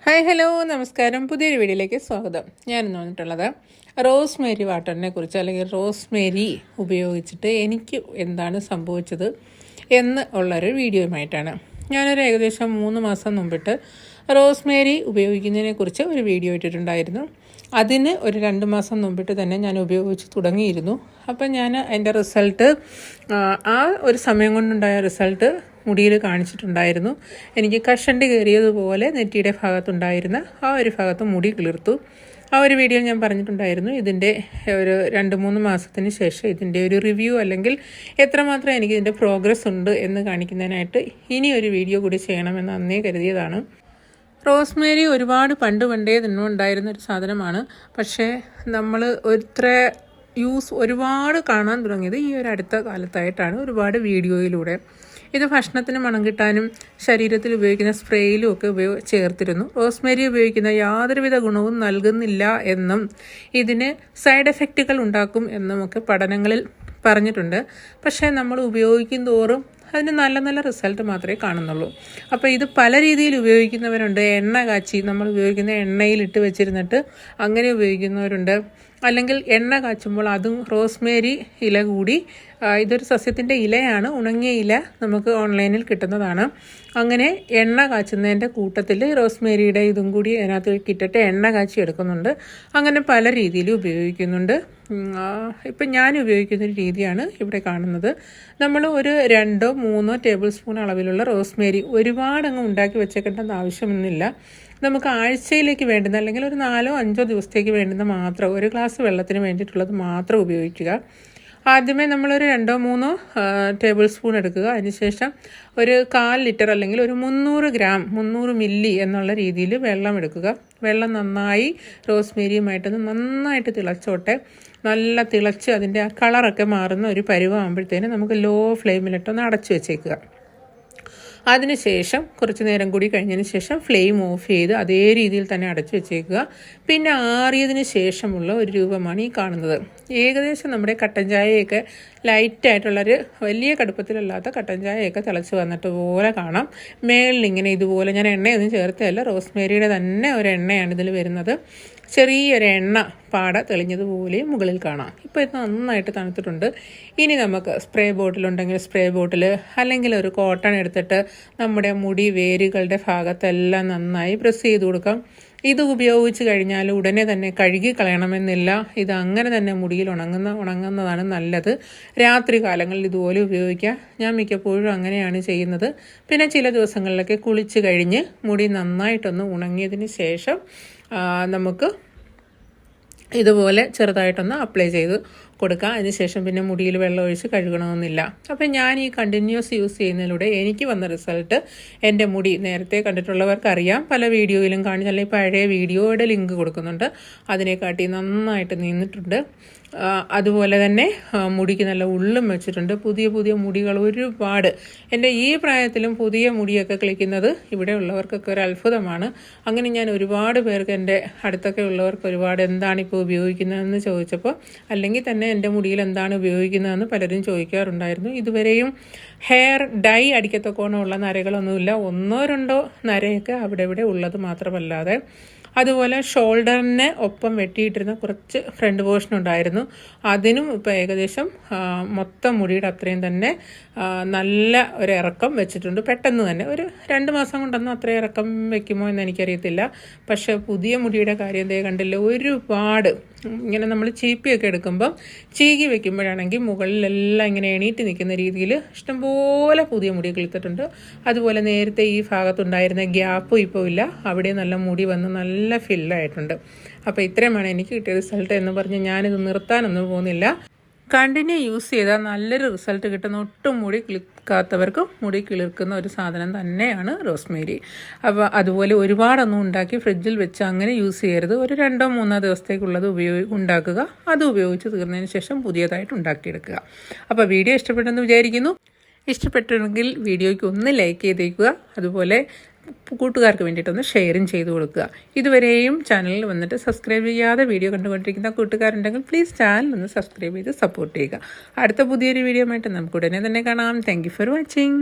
Hi hello നമസ്കാരം. പുതിയൊരു വീഡിയോയിലേക്ക് സ്വാഗതം. ഞാനിന്ന് വന്നിട്ടുള്ളത് റോസ്മേരി വാട്ടറിനെ കുറിച്ച് അല്ലെങ്കിൽ റോസ്മേരി ഉപയോഗിച്ചിട്ട് എനിക്ക് എന്താണ് സംഭവിച്ചത് എന്ന് ഉള്ളൊരു വീഡിയോയുമായിട്ടാണ്. ഞാനൊരു ഏകദേശം 3 മാസം മുമ്പിട്ട് റോസ്മേരി ഉപയോഗിക്കുന്നതിനെക്കുറിച്ച് ഒരു വീഡിയോ ഇട്ടിട്ടുണ്ടായിരുന്നു. അതിന് ഒരു 2 മാസം മുമ്പിട്ട് തന്നെ ഞാൻ ഉപയോഗിച്ച് തുടങ്ങിയിരുന്നു. അപ്പം ഞാൻ അതിൻ്റെ റിസൾട്ട് ആ ഒരു സമയം കൊണ്ടുണ്ടായ റിസൾട്ട് മുടിയിൽ കാണിച്ചിട്ടുണ്ടായിരുന്നു. എനിക്ക് കഷണ്ടി കയറിയതുപോലെ നെറ്റിയുടെ ഭാഗത്തുണ്ടായിരുന്ന ആ ഒരു ഭാഗത്ത് മുടി കിളിർത്തു. ആ ഒരു വീഡിയോയിൽ ഞാൻ പറഞ്ഞിട്ടുണ്ടായിരുന്നു ഇതിൻ്റെ ഒരു 2-3 മാസത്തിന് ശേഷം ഇതിൻ്റെ ഒരു റിവ്യൂ അല്ലെങ്കിൽ എത്രമാത്രം എനിക്കിതിൻ്റെ പ്രോഗ്രസ് ഉണ്ട് എന്ന് കാണിക്കുന്നതിനായിട്ട് ഇനി ഒരു വീഡിയോ കൂടി ചെയ്യണമെന്ന് അന്നേ കരുതിയതാണ്. റോസ്മേരി ഒരുപാട് പണ്ടേ ഉണ്ടായിരുന്നൊരു സാധനമാണ്. പക്ഷേ നമ്മൾ ഒരുപാട് കാണാൻ തുടങ്ങിയത് ഈ ഒരു അടുത്ത കാലത്തായിട്ടാണ്, ഒരുപാട് വീഡിയോയിലൂടെ. ഇത് ഭക്ഷണത്തിന് മണം കിട്ടാനും ശരീരത്തിൽ ഉപയോഗിക്കുന്ന സ്പ്രേയിലും ഒക്കെ ചേർത്തിരുന്നു. റോസ്മേരി ഉപയോഗിക്കുന്ന യാതൊരുവിധ ഗുണവും നൽകുന്നില്ല എന്നും ഇതിന് സൈഡ് എഫക്റ്റുകൾ ഉണ്ടാക്കും എന്നുമൊക്കെ പഠനങ്ങളിൽ പറഞ്ഞിട്ടുണ്ട്. പക്ഷേ നമ്മൾ ഉപയോഗിക്കും തോറും അതിന് നല്ല നല്ല റിസൾട്ട് മാത്രമേ കാണുന്നുള്ളൂ. അപ്പോൾ ഇത് പല രീതിയിൽ ഉപയോഗിക്കുന്നവരുണ്ട്. എണ്ണ കാച്ചി നമ്മൾ ഉപയോഗിക്കുന്ന എണ്ണയിലിട്ട് വെച്ചിരുന്നിട്ട് അങ്ങനെ ഉപയോഗിക്കുന്നവരുണ്ട്. അല്ലെങ്കിൽ എണ്ണ കാച്ചുമ്പോൾ അതും റോസ്മേരി ഇല കൂടി, ഇതൊരു സസ്യത്തിൻ്റെ ഇലയാണ്, ഉണങ്ങിയ ഇല നമുക്ക് ഓൺലൈനിൽ കിട്ടുന്നതാണ്. അങ്ങനെ എണ്ണ കാച്ചുന്നതിൻ്റെ കൂട്ടത്തിൽ റോസ്മേരിയുടെ ഇതും കൂടി അതിനകത്ത് ഇട്ടിട്ട് എണ്ണ കാച്ചി എടുക്കുന്നുണ്ട്. അങ്ങനെ പല രീതിയിൽ ഉപയോഗിക്കുന്നുണ്ട്. ഇപ്പം ഞാൻ ഉപയോഗിക്കുന്നൊരു രീതിയാണ് ഇവിടെ കാണുന്നത്. നമ്മൾ ഒരു 2-3 ടേബിൾ സ്പൂൺ അളവിലുള്ള റോസ്മേരി ഒരുപാടങ്ങ് ഉണ്ടാക്കി വെച്ചേക്കേണ്ടെന്ന് ആവശ്യമൊന്നുമില്ല. നമുക്ക് ആഴ്ചയിലേക്ക് വേണ്ടുന്ന അല്ലെങ്കിൽ ഒരു 4-5 ദിവസത്തേക്ക് വേണ്ടുന്ന മാത്രം, ഒരു ഗ്ലാസ് വെള്ളത്തിന് വേണ്ടിയിട്ടുള്ളത് മാത്രം ഉപയോഗിക്കുക. ആദ്യമേ നമ്മളൊരു 2-3 ടേബിൾ സ്പൂൺ എടുക്കുക. അതിനുശേഷം ഒരു 1/4 ലിറ്റർ അല്ലെങ്കിൽ ഒരു 300 ഗ്രാം 300 മില്ലി എന്നുള്ള രീതിയിൽ വെള്ളം എടുക്കുക. വെള്ളം നന്നായി റോസ്മേരിയുമായിട്ടൊന്ന് നന്നായിട്ട് തിളച്ചോട്ടെ. നല്ല തിളച്ച് അതിൻ്റെ ആ കളറൊക്കെ മാറുന്ന ഒരു പരുവാകുമ്പോഴത്തേന് നമുക്ക് ലോ ഫ്ലെയിമിലിട്ടൊന്ന് അടച്ചു വെച്ചേക്കുക. അതിനുശേഷം കുറച്ച് നേരം കൂടി കഴിഞ്ഞതിന് ശേഷം ഫ്ലെയിം ഓഫ് ചെയ്ത് അതേ രീതിയിൽ തന്നെ അടച്ചു വെച്ചേക്കുക. പിന്നെ ആറിയതിന് ശേഷമുള്ള ഒരു രൂപമാണ് ഈ കാണുന്നത്. ഏകദേശം നമ്മുടെ കട്ടൻ ചായയൊക്കെ ലൈറ്റായിട്ടുള്ളൊരു വലിയ കടുപ്പത്തിലല്ലാത്ത കട്ടൻ ചായയൊക്കെ തിളച്ച് വന്നിട്ട് പോലെ കാണാം. മേളിലിങ്ങനെ ഇതുപോലെ, ഞാൻ എണ്ണയൊന്നും ചേർത്തതല്ല, റോസ്മേരിയുടെ തന്നെ ഒരു എണ്ണയാണ് ഇതിൽ വരുന്നത്. ചെറിയൊരു എണ്ണ പാട തെളിഞ്ഞതുപോലെയും മുകളിൽ കാണാം. ഇപ്പോൾ ഇത് നന്നായിട്ട് തണുത്തിട്ടുണ്ട്. ഇനി നമുക്ക് സ്പ്രേ ബോട്ടിലുണ്ടെങ്കിൽ സ്പ്രേ ബോട്ടിൽ, അല്ലെങ്കിൽ ഒരു കോട്ടൺ എടുത്തിട്ട് നമ്മുടെ മുടി വേരുകളുടെ ഭാഗത്തെല്ലാം നന്നായി പ്രസ് ചെയ്ത് കൊടുക്കാം. ഇത് ഉപയോഗിച്ച് കഴിഞ്ഞാൽ ഉടനെ തന്നെ കഴുകി കളയണമെന്നില്ല. ഇത് അങ്ങനെ തന്നെ മുടിയിൽ ഉണങ്ങുന്നതാണ് നല്ലത്. രാത്രി കാലങ്ങളിൽ ഇതുപോലെ ഉപയോഗിക്കുക. ഞാൻ മിക്കപ്പോഴും അങ്ങനെയാണ് ചെയ്യുന്നത്. പിന്നെ ചില ദിവസങ്ങളിലൊക്കെ കുളിച്ച് കഴിഞ്ഞ് മുടി നന്നായിട്ടൊന്ന് ഉണങ്ങിയതിന് ശേഷം നമുക്ക് ഇതുപോലെ ചെറുതായിട്ടൊന്ന് അപ്ലൈ ചെയ്ത് കൊടുക്കുക. അതിനുശേഷം പിന്നെ മുടിയിൽ വെള്ളം ഒഴിച്ച് കഴുകണമെന്നില്ല. അപ്പം ഞാൻ ഈ കണ്ടിന്യൂസ് യൂസ് ചെയ്യുന്നതിലൂടെ എനിക്ക് വന്ന റിസൾട്ട്, എൻ്റെ മുടി നേരത്തെ കണ്ടിട്ടുള്ളവർക്കറിയാം, പല വീഡിയോയിലും കാണിച്ച, അല്ലെങ്കിൽ പഴയ വീഡിയോയുടെ ലിങ്ക് കൊടുക്കുന്നുണ്ട്, അതിനെക്കാട്ടി നന്നായിട്ട് നിന്നിട്ടുണ്ട്. അതുപോലെ തന്നെ മുടിക്ക് നല്ല ഉള്ളും വെച്ചിട്ടുണ്ട്. പുതിയ മുടികൾ ഒരുപാട്, എൻ്റെ ഈ പ്രായത്തിലും പുതിയ മുടിയൊക്കെ കിളിക്കുന്നത് ഇവിടെ ഉള്ളവർക്കൊക്കെ ഒരു അത്ഭുതമാണ്. അങ്ങനെ ഞാൻ ഒരുപാട് പേർക്ക്, എൻ്റെ അടുത്തൊക്കെ ഉള്ളവർക്ക് ഒരുപാട് എന്താണിപ്പോൾ ഉപയോഗിക്കുന്നതെന്ന് ചോദിച്ചപ്പോൾ, അല്ലെങ്കിൽ തന്നെ എൻ്റെ മുടിയിൽ എന്താണ് ഉപയോഗിക്കുന്നതെന്ന് പലരും ചോദിക്കാറുണ്ടായിരുന്നു. ഇതുവരെയും ഹെയർ ഡൈ അടിക്കത്തക്കോണമുള്ള നരകളൊന്നുമില്ല. 1-2 നരയൊക്കെ അവിടെ ഇവിടെ ഉള്ളത് മാത്രമല്ലാതെ. അതുപോലെ ഷോൾഡറിന് ഒപ്പം വെട്ടിയിട്ടിരുന്ന കുറച്ച് ഫ്രണ്ട് പോർഷൻ ഉണ്ടായിരുന്നു. അതിനും ഇപ്പോൾ ഏകദേശം മൊത്തം മുടിയുടെ അത്രയും തന്നെ നല്ല ഒരു ഇറക്കം വെച്ചിട്ടുണ്ട്. പെട്ടെന്ന് തന്നെ ഒരു 2 മാസം കൊണ്ടൊന്നും അത്ര ഇറക്കം വെക്കുമോ എന്ന് എനിക്കറിയത്തില്ല. പക്ഷേ പുതിയ മുടിയുടെ കാര്യം എന്തേ കണ്ടില്ല, ഒരുപാട് ഇങ്ങനെ നമ്മൾ ചീപ്പിയൊക്കെ എടുക്കുമ്പം ചീകി വെക്കുമ്പോഴാണെങ്കിൽ മുകളിലെല്ലാം ഇങ്ങനെ എണീറ്റ് നിൽക്കുന്ന രീതിയിൽ ഇഷ്ടംപോലെ പുതിയ മുടി കിളിത്തിട്ടുണ്ട്. അതുപോലെ നേരത്തെ ഈ ഭാഗത്തുണ്ടായിരുന്ന ഗ്യാപ്പും ഇപ്പോൾ ഇല്ല, അവിടെ നല്ല മുടി വന്ന് നല്ല ഫില്ലായിട്ടുണ്ട്. അപ്പോൾ ഇത്രയുമാണ് എനിക്ക് കിട്ടിയ റിസൾട്ട് എന്ന് പറഞ്ഞ് ഞാനിത് നിർത്താനൊന്നും പോകുന്നില്ല. കണ്ടിന്യൂ യൂസ് ചെയ്താൽ നല്ലൊരു റിസൾട്ട് കിട്ടുന്ന, ഒട്ടും മുടി കിളിർക്കാത്തവർക്കും മുടി കിളിർക്കുന്ന ഒരു സാധനം തന്നെയാണ് റോസ്മേരി. അപ്പോൾ അതുപോലെ ഒരുപാടൊന്നും ഉണ്ടാക്കി ഫ്രിഡ്ജിൽ വെച്ച് അങ്ങനെ യൂസ് ചെയ്യരുത്. ഒരു 2-3 ദിവസത്തേക്കുള്ളത് ഉണ്ടാക്കുക. അത് ഉപയോഗിച്ച് തീർന്നതിന് ശേഷം പുതിയതായിട്ട് ഉണ്ടാക്കിയെടുക്കുക. അപ്പോൾ വീഡിയോ ഇഷ്ടപ്പെട്ടെന്ന് വിചാരിക്കുന്നു. ഇഷ്ടപ്പെട്ടിട്ടുണ്ടെങ്കിൽ വീഡിയോയ്ക്ക് ഒന്ന് ലൈക്ക് ചെയ്തേക്കുക. അതുപോലെ കൂട്ടുകാർക്ക് വേണ്ടിയിട്ടൊന്ന് ഷെയറും ചെയ്ത് കൊടുക്കുക. ഇതുവരെയും ചാനലിൽ വന്നിട്ട് സബ്സ്ക്രൈബ് ചെയ്യാതെ വീഡിയോ കണ്ടുകൊണ്ടിരിക്കുന്ന കൂട്ടുകാരുണ്ടെങ്കിൽ പ്ലീസ് ചാനൽ ഒന്ന് സബ്സ്ക്രൈബ് ചെയ്ത് സപ്പോർട്ട് ചെയ്യുക. അടുത്ത പുതിയൊരു വീഡിയോ ആയിട്ട് നമുക്ക് ഉടനെ തന്നെ കാണാം. Thank you for watching.